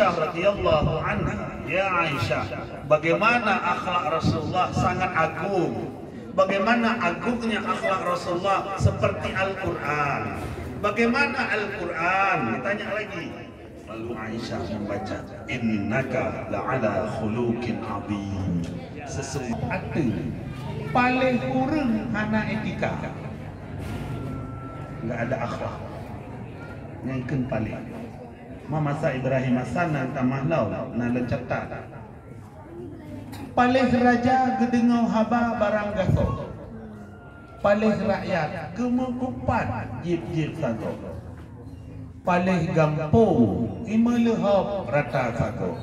Radhiyallahu anha, ya Aisyah, bagaimana akhlak Rasulullah sangat agung. Bagaimana agungnya akhlak Rasulullah seperti Al-Quran. Bagaimana Al-Quran? Ditanya lagi. Lalu Aisyah membaca, innaka la'ala khuluqin azim. Sesungguhnya paling kurang hana etika. Enggak ada akhlak. Ngaiken paling. Masa Ibrahim Hasan nan tamahlau nan leceta. Palih raja gedengau haba barang gaso. Palih rakyat kemukupan jip-jip sago. Palih gampung imelehop rata sago.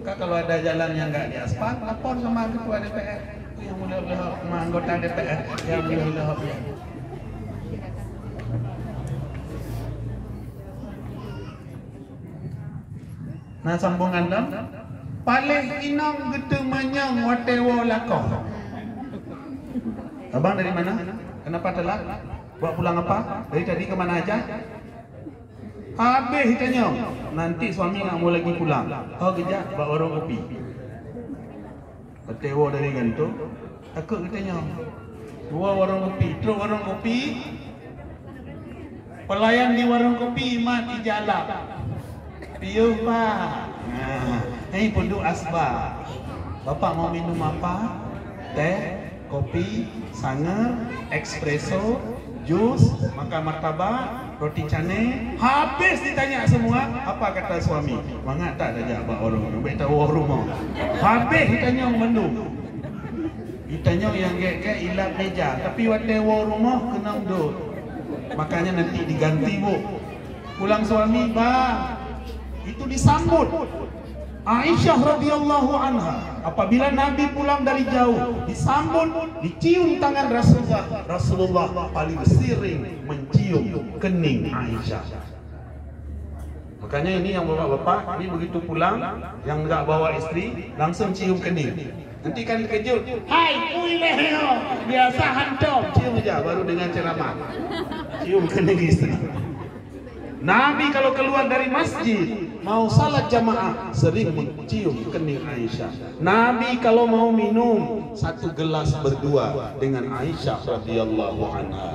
Maka kalau ada jalan yang enggak diaspal, lapor sama ketua DPR yang melehop, anggota DPR yang melehop. Nah sambungan dam paling inang gede manyang watewo lakoh. Abang dari mana? Kenapa telat? Bawa pulang apa? Dari tadi kemana aja? Habis tanya. Nanti suami nggak mau lagi pulang. Oh kejap bawa warung kopi. Watewo dari gantu. Takut katanya. Dua warung kopi. Terus warung kopi. Pelayan di warung kopi mati jalan. Piuh pak. Nah, ini penduk asbab. Bapak mau minum apa? Teh, kopi, sanger, espresso, jus, makan martabak, roti canai. Habis ditanya semua. Apa kata suami? Mangat tak saja abang orang. Baik tahu rumah. Habis ditanya menu. Ditanya yang gek-gek ilat meja. Tapi waktu rumah kena duduk. Makanya nanti diganti bu. Pulang suami bang. Itu disambut Aisyah radhiyallahu anha. Apabila Nabi pulang dari jauh, disambut, dicium tangan Rasulullah. Rasulullah paling sering mencium kening Aisyah. Makanya ini yang bapak-bapak, ini begitu pulang, yang enggak bawa istri, langsung cium kening. Nanti kan kejut, hai kuilehyo, biasa hantom, cium aja baru dengan ceramah. Cium kening istri. Nabi kalau keluar dari masjid mau salat jamaah sering mencium kening Aisyah. Nabi kalau mau minum satu gelas berdua dengan Aisyah radhiyallahu anha.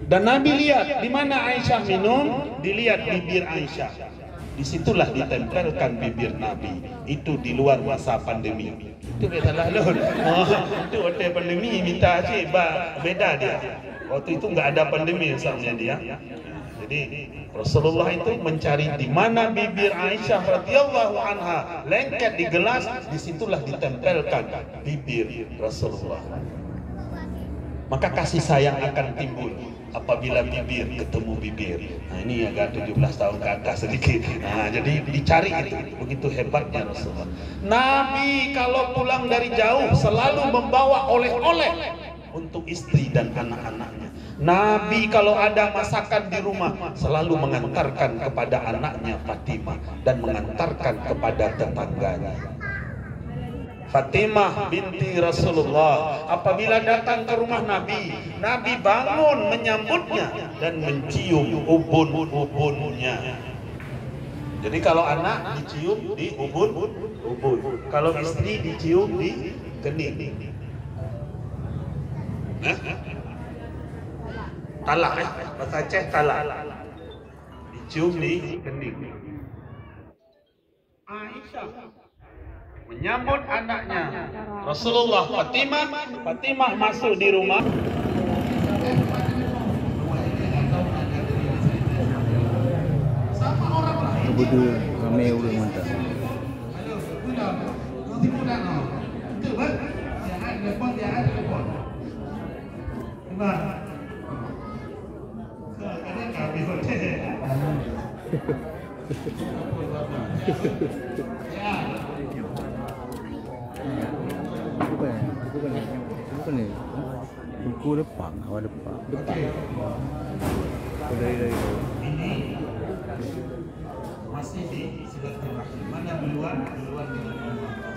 Dan Nabi lihat di mana Aisyah minum, dilihat bibir Aisyah. Disitulah ditempelkan bibir Nabi. Itu di luar masa pandemi. Itu salah lho. Itu waktu pandemi minta cik beda dia. Waktu itu enggak ada pandemi misalnya dia. Jadi Rasulullah itu mencari di mana bibir Aisyah radhiyallahu anha lengket di gelas, disitulah ditempelkan bibir Rasulullah. Maka kasih sayang akan timbul apabila bibir ketemu bibir. Nah ini agak 17 tahun ke atas sedikit. Nah jadi dicari itu, begitu hebatnya Rasulullah. Nabi kalau pulang dari jauh selalu membawa oleh-oleh untuk istri dan anak-anaknya. Nabi kalau ada masakan di rumah selalu mengantarkan kepada anaknya Fatimah dan mengantarkan kepada tetangganya. Fatimah binti Rasulullah apabila datang ke rumah Nabi, Nabi bangun menyambutnya dan mencium ubun-ubunnya. Jadi kalau anak dicium di ubun, kalau istri dicium di kening. Talak bahasa Aceh talak. Dicium di kening. Aisyah menyambut anaknya Rasulullah Fatimah masuk di rumah. Sama orang lain. Betul ramai udah mantap. Betul kan? Dia ada telepon. Nah. Bukan ni. Buku depan, awal depan. Dari. Ini masih di silaturahim. Mana duluan dengan Allah.